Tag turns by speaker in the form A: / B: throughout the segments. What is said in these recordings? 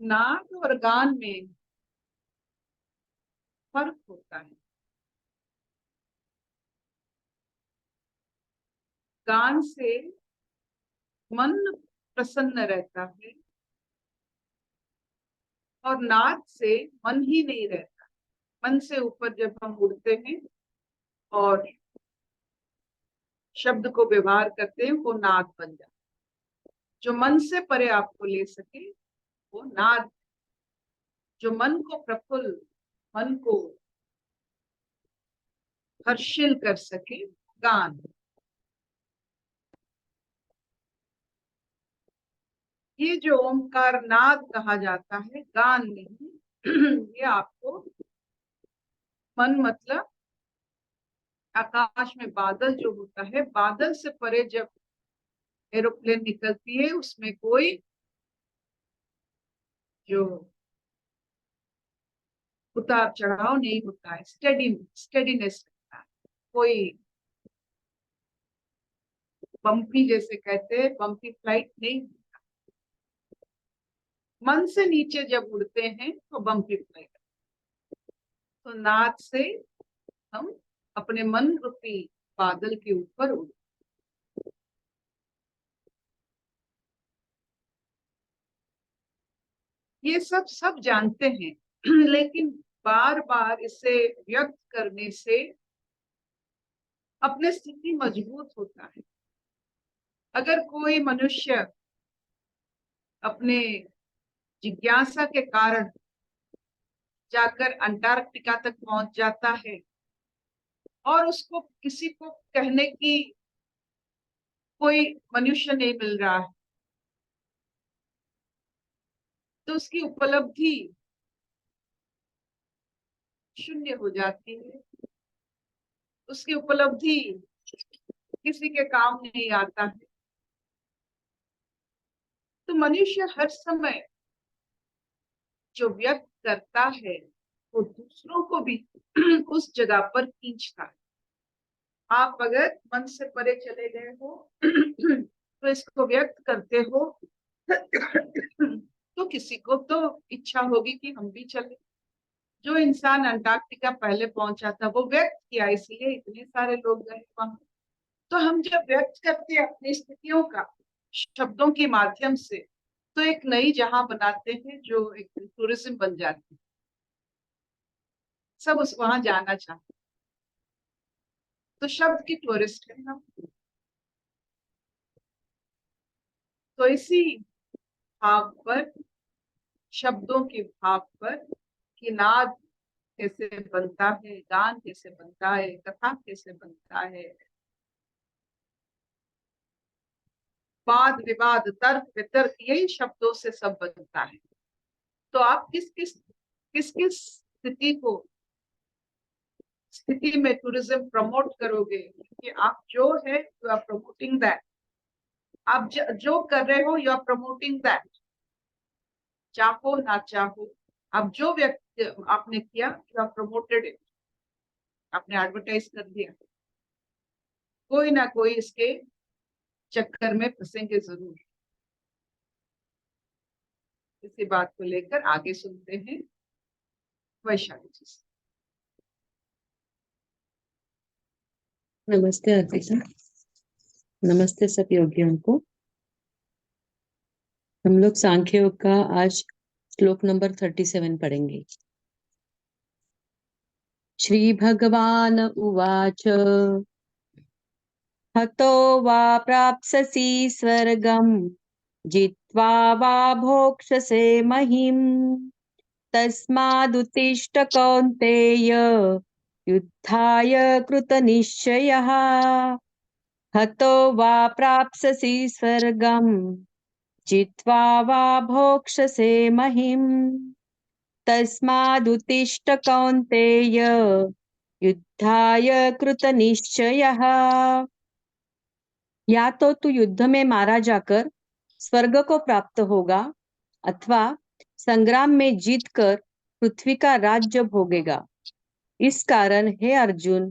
A: नाद और गान में फर्क होता है। गान से मन प्रसन्न रहता है और नाद से मन ही नहीं रहता। मन से ऊपर जब हम उड़ते हैं और शब्द को व्यवहार करते हैं वो नाद बन जाता है। जो मन से परे आपको ले सके वो नाद। जो मन को प्रफुल्ल, मन को हर्षिल कर सके, गान। ये जो ओमकार नाद कहा जाता है, गान नहीं। ये आपको मन मतलब आकाश में बादल जो होता है, बादल से परे जब एरोप्लेन निकलती है उसमें कोई जो उतार चढ़ाव नहीं होता है, स्टेडीनेस रहता है। कोई बम्पी, जैसे कहते हैं, बम्पी फ्लाइट नहीं। मन से नीचे जब उड़ते हैं तो बम्पी फ्लाइट। तो नाद से हम अपने मन रूपी बादल के ऊपर उड़ते। ये सब जानते हैं, लेकिन बार बार इसे व्यक्त करने से अपने स्थिति मजबूत होता है। अगर कोई मनुष्य अपने जिज्ञासा के कारण जाकर अंटार्कटिका तक पहुंच जाता है और उसको किसी को कहने की कोई मनुष्य नहीं मिल रहा है, तो उसकी उपलब्धि शून्य हो जाती है। उसकी उपलब्धि किसी के काम नहीं आता है। तो मनुष्य हर समय जो व्यक्त करता है वो दूसरों को भी उस जगह पर खींचता है। आप अगर मन से परे चले गए हो तो इसको व्यक्त करते हो तो किसी को तो इच्छा होगी कि हम भी चले। जो इंसान अंटार्कटिका पहले पहुंचा था वो व्यक्त किया, इसलिए इतने सारे लोग गए वहां। तो हम जब व्यक्त करते हैं अपनी स्थितियों का शब्दों के माध्यम से, तो एक नई जहां बनाते हैं जो एक टूरिज्म बन जाती है। सब उस वहां जाना चाहते हैं। तो शब्द की टूरिस्ट है हम। तो इसी भाव पर, शब्दों के भाव पर, कि नाद कैसे बनता है, गान कैसे बनता है, कथा कैसे बनता है, वाद विवाद तर्क वितर्क, यही शब्दों से सब बनता है। तो आप किस किस स्थिति में टूरिज्म प्रमोट करोगे, कि आप जो है यू आर प्रमोटिंग दैट। आप जो कर रहे हो यू आर प्रमोटिंग दैट, चाहो ना चाहो। आप जो व्यक्ति आपने किया यू आर प्रमोटेड इट, आपने एडवर्टाइज कर दिया। कोई ना कोई इसके चक्कर में फंसेंगे जरूर। इसी बात को लेकर आगे सुनते हैं वैशाली जी से।
B: नमस्ते अर्पिता, नमस्ते सब योगियों को। हम लोग सांख्य योग का आज श्लोक नंबर 37 पढ़ेंगे। श्री भगवान उवाच हतो वा प्राप्स्यसि स्वर्गं जित्वा जित्वा वा भोक्ष्यसे महीम् तस्मादुत्तिष्ठ कौन्तेय युद्धाय कृतनिश्चयः हतो वा प्राप्स्यसि स्वर्गम् जित्वा वा भोक्ष्यसे महीम् तस्मादुत्तिष्ठ कौन्तेय युद्धाय कृतनिश्चयः। या तो तू युद्ध में मारा जाकर स्वर्ग को प्राप्त होगा अथवा संग्राम में जीतकर पृथ्वी का राज्य भोगेगा। इस कारण हे अर्जुन,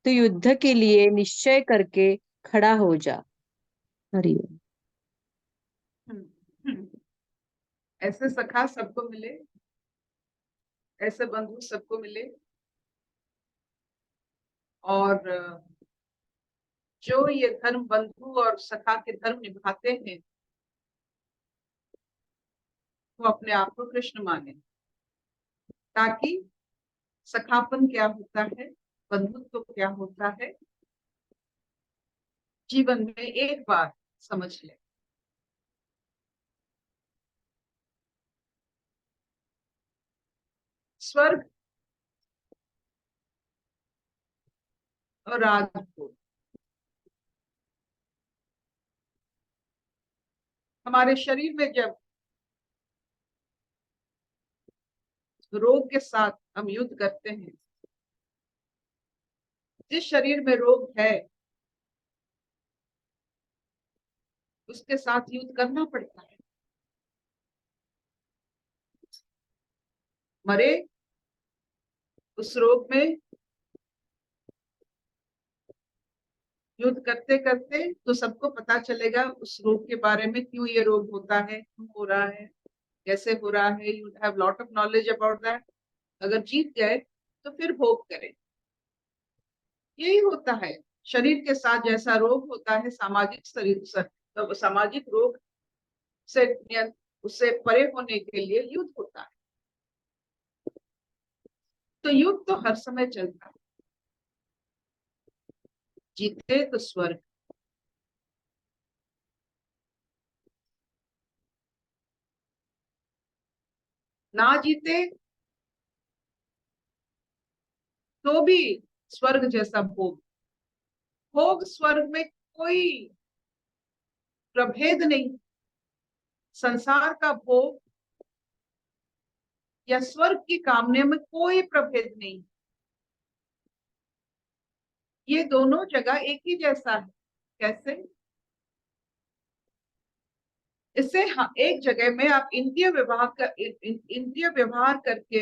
B: तू युद्ध के लिए निश्चय करके खड़ा हो जा। हरिओम।
A: हम्म। ऐसे सखा सबको मिले, ऐसे बंधु सबको मिले, और जो ये धर्म बंधु और सखा के धर्म निभाते हैं वो अपने आप को कृष्ण माने, ताकि सखापन क्या होता है, बंधुत्व क्या होता है, जीवन में एक बार समझ ले। स्वर्ग और राजभोग हमारे शरीर में जब रोग के साथ हम युद्ध करते हैं, जिस शरीर में रोग है उसके साथ युद्ध करना पड़ता है। मरे उस रोग में युद्ध करते करते तो सबको पता चलेगा उस रोग के बारे में, क्यों ये रोग होता है, क्यों हो रहा है, कैसे हो रहा है। You have lot of knowledge about that. अगर जीत गए तो फिर भोग करें। यही होता है शरीर के साथ, जैसा रोग होता है सामाजिक शरीर, तो सामाजिक रोग से उससे परे होने के लिए युद्ध होता है। तो युद्ध तो हर समय चलता है। जीते तो स्वर्ग, ना जीते तो भी स्वर्ग जैसा भोग। भोग स्वर्ग में कोई प्रभेद नहीं। संसार का भोग या स्वर्ग की कामने में कोई प्रभेद नहीं। ये दोनों जगह एक ही जैसा है। कैसे? इससे एक जगह में आप इंद्रिय व्यवहार करके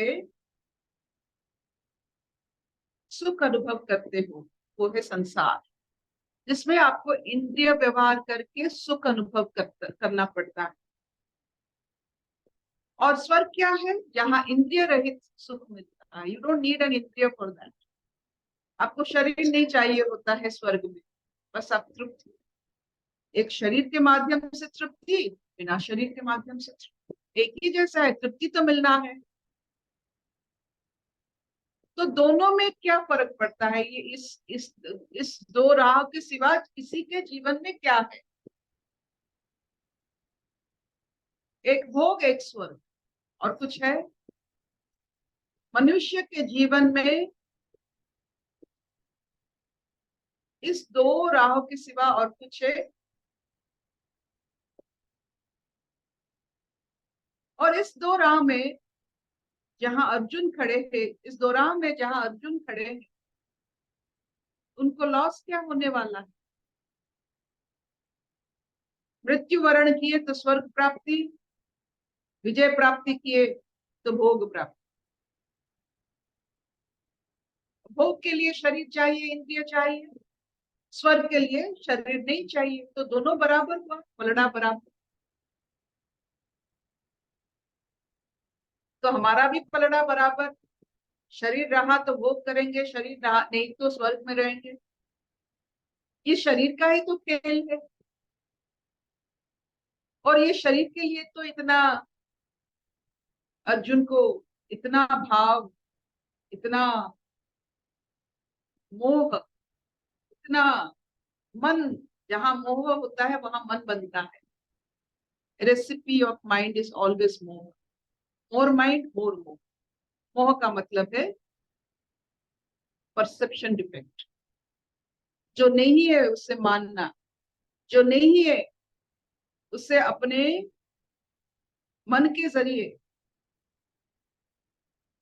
A: सुख अनुभव करते हो, वो है संसार, जिसमें आपको इंद्रिय व्यवहार करके सुख अनुभव करना पड़ता है। और स्वर्ग क्या है? जहाँ इंद्रिय रहित सुख मिलता है। यू डोंट नीड एन इंद्रिय फॉर दैट। आपको शरीर नहीं चाहिए होता है स्वर्ग में, बस आप तृप्ति, एक शरीर के माध्यम से तृप्ति, बिना शरीर के माध्यम से तृप्ति, एक ही जैसा है, तृप्ति तो मिलना है। तो दोनों में क्या फर्क पड़ता है? ये इस दो राह के सिवा किसी के जीवन में क्या है? एक भोग, एक स्वर्ग, और कुछ है? मनुष्य के जीवन में इस दो राहों के सिवा और कुछ है? और इस दो राह में जहां अर्जुन खड़े थे, इस दो राह में जहां अर्जुन खड़े हैं, उनको लॉस क्या होने वाला है? मृत्यु वर्ण किए तो स्वर्ग प्राप्ति, विजय प्राप्ति किए तो भोग प्राप्ति। भोग के लिए शरीर चाहिए, इंद्रिय चाहिए, स्वर्ग के लिए शरीर नहीं चाहिए। तो दोनों बराबर हुआ, पलड़ा बराबर। तो हमारा भी पलड़ा बराबर। शरीर रहा तो भोग करेंगे, शरीर रहा नहीं तो स्वर्ग में रहेंगे। ये शरीर का ही तो खेल है। और ये शरीर के लिए तो इतना अर्जुन को, इतना भाव, इतना मोह, इतना मन, जहां मोह होता है वहां मन बनता है। Recipe of mind is always मोह। मोर माइंड मोर मोह। मोह का मतलब है परसेप्शन डिफेक्ट। जो नहीं है उसे मानना, जो नहीं है उसे अपने मन के जरिए,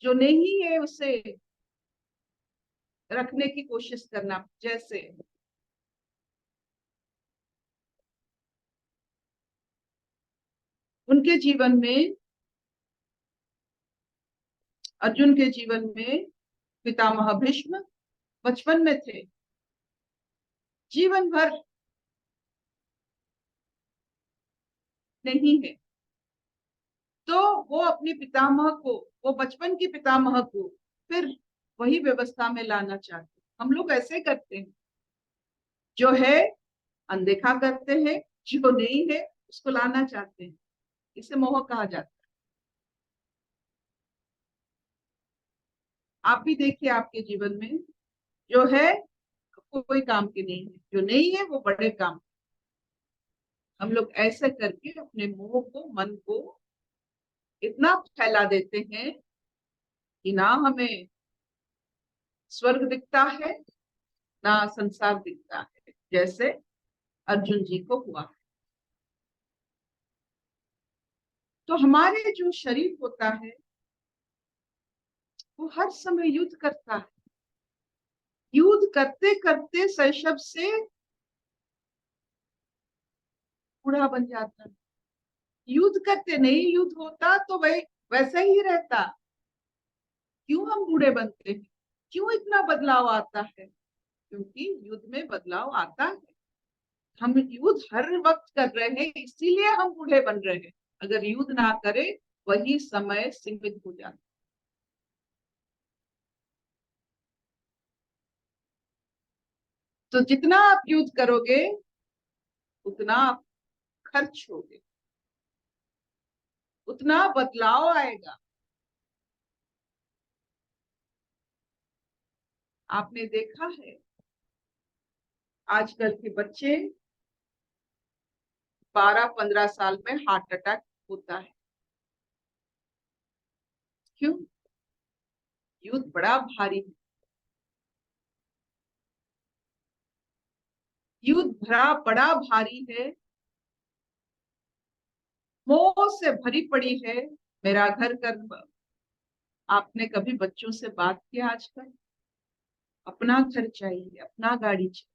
A: जो नहीं है उसे रखने की कोशिश करना। जैसे उनके जीवन में, अर्जुन के जीवन में पितामह भीष्म बचपन में थे, जीवन भर नहीं है, तो वो अपने पितामह को, वो बचपन की पितामह को फिर वही व्यवस्था में लाना चाहते। हम लोग ऐसे करते हैं, जो है अनदेखा करते हैं, जो नहीं है उसको लाना चाहते हैं। इसे मोह कहा जाता है। आप भी देखिए आपके जीवन में, जो है कोई काम की नहीं है, जो नहीं है वो बड़े काम। हम लोग ऐसे करके अपने मोह को, मन को इतना फैला देते हैं कि ना हमें स्वर्ग दिखता है, ना संसार दिखता है, जैसे अर्जुन जी को हुआ। तो हमारे जो शरीर होता है वो हर समय युद्ध करता है। युद्ध करते करते शैशव से बूढ़ा बन जाता है। युद्ध करते नहीं, युद्ध होता तो वही वैसा ही रहता। क्यों हम बूढ़े बनते हैं? क्यों इतना बदलाव आता है? क्योंकि युद्ध में बदलाव आता है। हम युद्ध हर वक्त कर रहे हैं, इसीलिए हम बूढ़े बन रहे हैं। अगर युद्ध ना करे, वही समय सीमित हो जाता। तो जितना आप युद्ध करोगे उतना आप खर्च होगे, उतना बदलाव आएगा। आपने देखा है आजकल के बच्चे 12-15 साल में हार्ट अटैक होता है। क्यों? युद्ध बड़ा भारी है, युद्ध भरा बड़ा भारी है, मोह से भरी पड़ी है। मेरा घर कर। आपने कभी बच्चों से बात किया आजकल? अपना घर चाहिए, अपना गाड़ी चाहिए,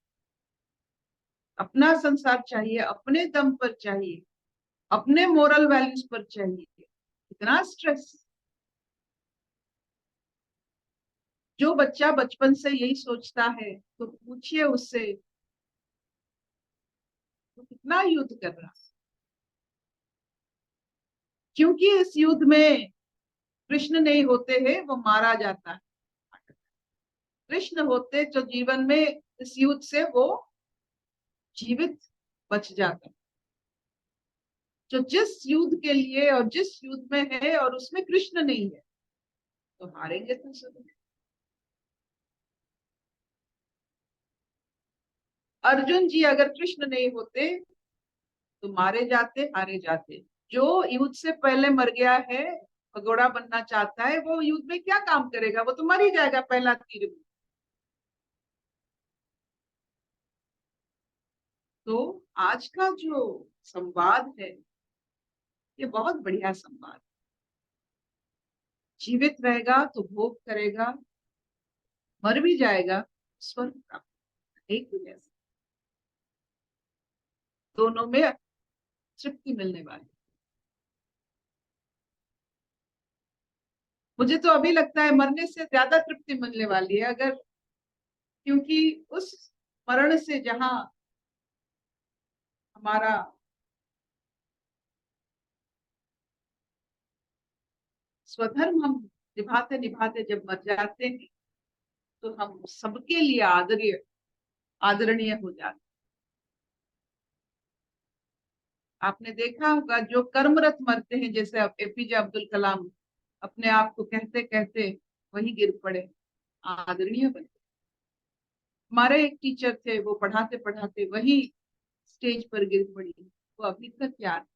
A: अपना संसार चाहिए, अपने दम पर चाहिए, अपने मोरल वैल्यूज पर चाहिए। कितना स्ट्रेस। जो बच्चा बचपन से यही सोचता है तो पूछिए उससे तो कितना युद्ध कर रहा है। क्योंकि इस युद्ध में कृष्ण नहीं होते हैं, वो मारा जाता है। कृष्ण होते जो जीवन में इस युद्ध से वो जीवित बच जाता। जो जिस युद्ध के लिए और जिस युद्ध में है और उसमें कृष्ण नहीं है तो हारेंगे तो सब। अर्जुन जी अगर कृष्ण नहीं होते तो मारे जाते, हारे जाते। जो युद्ध से पहले मर गया है, भगोड़ा बनना चाहता है, वो युद्ध में क्या काम करेगा? वो तो मर ही जाएगा पहला तीर में। तो आज का जो संवाद है ये बहुत बढ़िया संवाद। जीवित रहेगा तो भोग करेगा, मर भी जाएगा स्वर्ग प्राप्त। एक ही जैसे दोनों में तृप्ति मिलने वाली। मुझे तो अभी लगता है मरने से ज्यादा तृप्ति मिलने वाली है, अगर, क्योंकि उस मरण से जहां हमारा स्वधर्म हम निभाते निभाते जब मर जाते हैं तो हम सबके लिए आदरणीय हो जाते। आपने देखा होगा जो कर्मरत मरते हैं, जैसे एपीजे अब्दुल कलाम, अपने आप को कहते कहते वही गिर पड़े, आदरणीय बने। हमारे एक टीचर थे, वो पढ़ाते पढ़ाते वही स्टेज पर गिर पड़ी, वो अभी तक याद।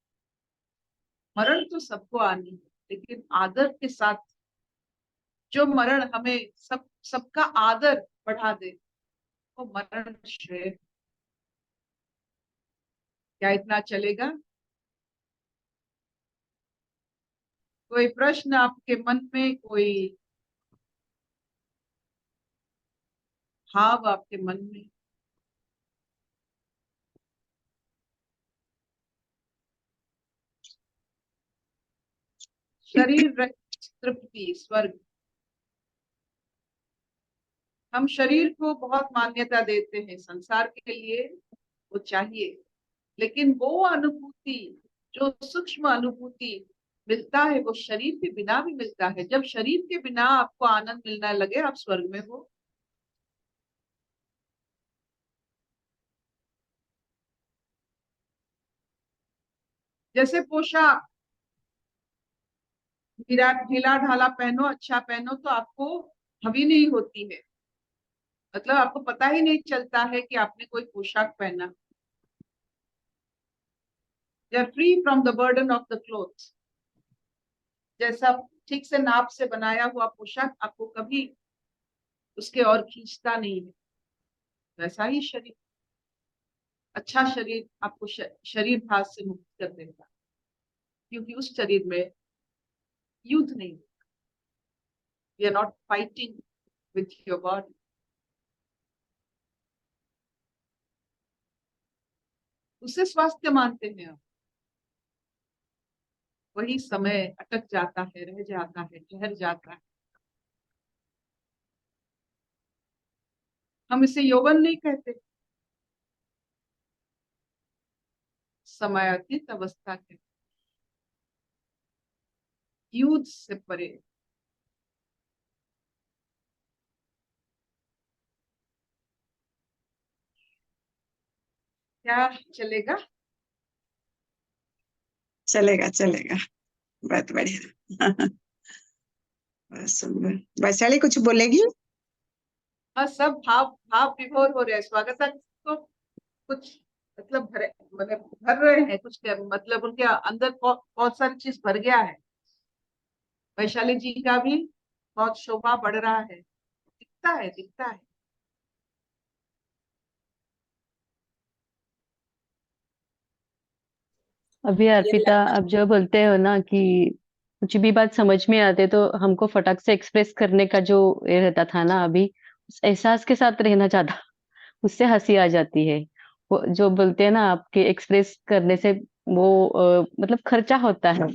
A: मरण तो सबको आनी है, लेकिन आदर के साथ जो मरण हमें सबका आदर बढ़ा दे, वो मरण श्रेय। क्या इतना चलेगा? कोई प्रश्न आपके मन में, कोई भाव आपके मन में? शरीर रहित तृप्ति स्वर्ग। हम शरीर को बहुत मान्यता देते हैं, संसार के लिए वो चाहिए, लेकिन वो अनुभूति, जो सूक्ष्म अनुभूति मिलता है, वो शरीर के बिना भी मिलता है। जब शरीर के बिना आपको आनंद मिलने लगे, आप स्वर्ग में हो। जैसे पोशाक, ढीला ढाला पहनो, अच्छा पहनो, तो आपको हवी नहीं होती है, मतलब आपको पता ही नहीं चलता है कि आपने कोई पोशाक पहना। They are free from the burden of the clothes. जैसा ठीक से नाप से बनाया हुआ पोशाक आपको कभी उसके और खींचता नहीं है, वैसा ही शरीर, अच्छा शरीर आपको शरीर भार से मुक्त कर देगा, क्योंकि उस शरीर में युद्ध नहीं, we are not fighting with your body. उसे स्वास्थ्य मानते हैं आप। वही समय अटक जाता है, रह जाता है, ठहर जाता है। हम इसे यौवन नहीं कहते, समयातीत अवस्था के, युद्ध से परे। क्या चलेगा?
C: चलेगा चलेगा, बहुत बढ़िया। बहुत सुंदर। वैशाली कुछ बोलेगी?
A: हाँ, सब भाव भाव विभोर हो रहे हैं। स्वागत तो कुछ मतलब भर रहे हैं कुछ, मतलब उनके अंदर बहुत सारी चीज भर गया है। वैशाली जी का भी बहुत शोभा बढ़ रहा है, दिखता है, दिखता है।
B: अभी अर्पिता, आप जो बोलते हो ना कि कुछ भी बात समझ में आते तो हमको फटाक से एक्सप्रेस करने का जो ये रहता था ना, अभी उस एहसास के साथ रहना चाहता, उससे हंसी आ जाती है। वो जो बोलते हैं ना, आपके एक्सप्रेस करने से वो मतलब खर्चा होता है,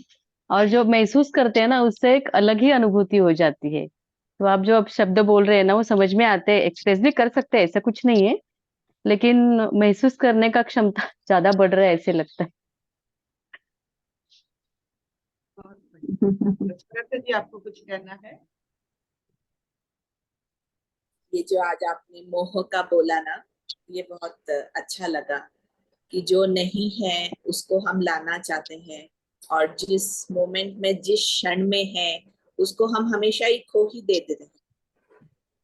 B: और जो महसूस करते हैं ना, उससे एक अलग ही अनुभूति हो जाती है। तो आप जो अब शब्द बोल रहे हैं ना, वो समझ में आते हैं, एक्सप्रेस भी कर सकते हैं, ऐसा कुछ नहीं है, लेकिन महसूस करने का क्षमता ज्यादा बढ़ रहा है ऐसे लगता है।
A: बहुत बढ़िया। सुरेखा जी, आपको कुछ कहना है?
D: ये जो आज आपने मोह का बोला ना, ये बहुत अच्छा लगा कि जो नहीं है उसको हम लाना चाहते हैं, और जिस मोमेंट में, जिस क्षण में है, उसको हम हमेशा ही खो ही देते हैं।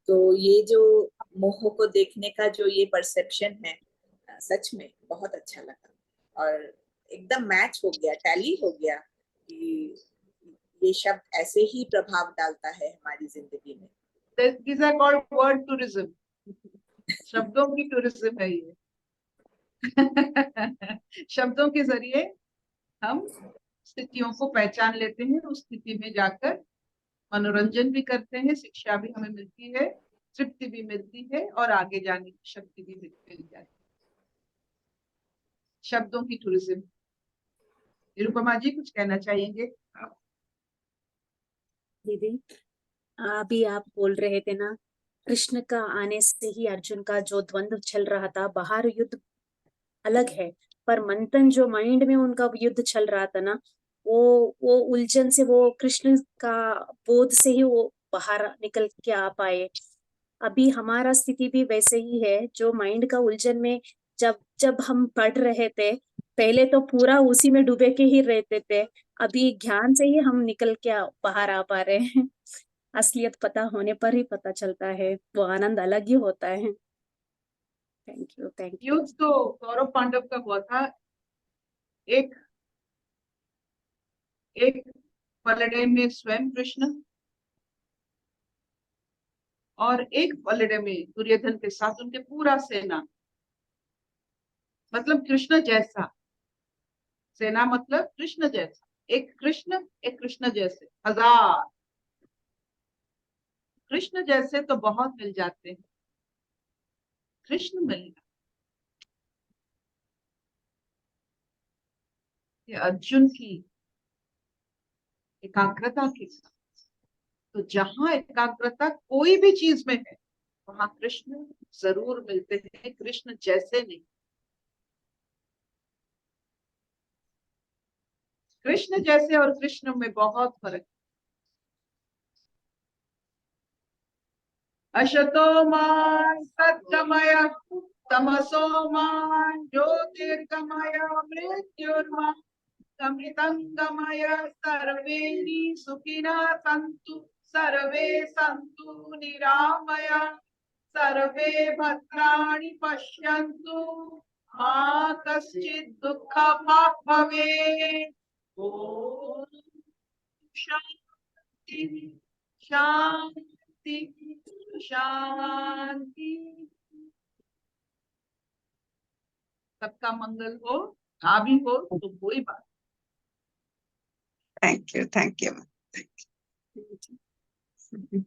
D: तो ये जो मोह को देखने का जो ये परसेप्शन है, सच में बहुत अच्छा लगा, और एकदम मैच हो गया, टैली हो गया कि ये शब्द ऐसे ही प्रभाव डालता है हमारी जिंदगी में।
A: These are called word tourism. शब्दों की टूरिज्म है ये। शब्दों के जरिए हम स्थितियों को पहचान लेते हैं, उस स्थिति में जाकर मनोरंजन भी करते हैं, शिक्षा भी हमें मिलती है, तृप्ति भी मिलती है, और आगे जाने की शक्ति भी मिल जाती है। शब्दों की टूरिज्म। निरुपमा जी, कुछ कहना चाहेंगे?
E: दीदी, अभी आप बोल रहे थे ना, कृष्ण का आने से ही अर्जुन का जो द्वंद्व चल रहा था, बाहर युद्ध अलग है, पर मंथन जो माइंड में उनका युद्ध चल रहा था ना, वो उलझन से, वो कृष्ण का बोध से ही वो बाहर निकल के आ पाए। अभी हमारा स्थिति भी वैसे ही है, जो माइंड का उलझन में जब जब हम पढ़ रहे थे, पहले तो पूरा उसी में डूबे के ही रहते थे, अभी ज्ञान से ही हम निकल के बाहर आ पा रहे हैं। असलियत पता होने पर ही पता चलता है, वो आनंद अलग ही होता है। Thank you, thank you.
A: युद्ध तो कौरव पांडव का हुआ था। एक एक पलड़े में स्वयं कृष्ण और एक पलड़े में दुर्योधन के साथ उनके पूरा सेना, मतलब कृष्ण जैसा सेना, मतलब कृष्ण जैसा, एक कृष्ण जैसे 1000 कृष्ण जैसे तो बहुत मिल जाते हैं, कृष्ण मिलना ये अर्जुन की एकाग्रता के साथ। तो जहां एकाग्रता कोई भी चीज में है वहां कृष्ण जरूर मिलते हैं, कृष्ण जैसे नहीं। कृष्ण जैसे और कृष्ण में बहुत फर्क। अशतो मा सत्तमय तमसो मा ज्योतिर्गमय मृत्युर्मा अमृतं गमय सर्वे सुखिनः सन्तु सर्वे सन्तु निरामय सर्वे भद्राणि पश्यन्तु मा कश्चित् दुःखभाग् भवेत्। ॐ शान्ति शान्ति शांति। सबका मंगल हो, ना भी हो तो कोई बात।
C: Thank you.
E: Thank you.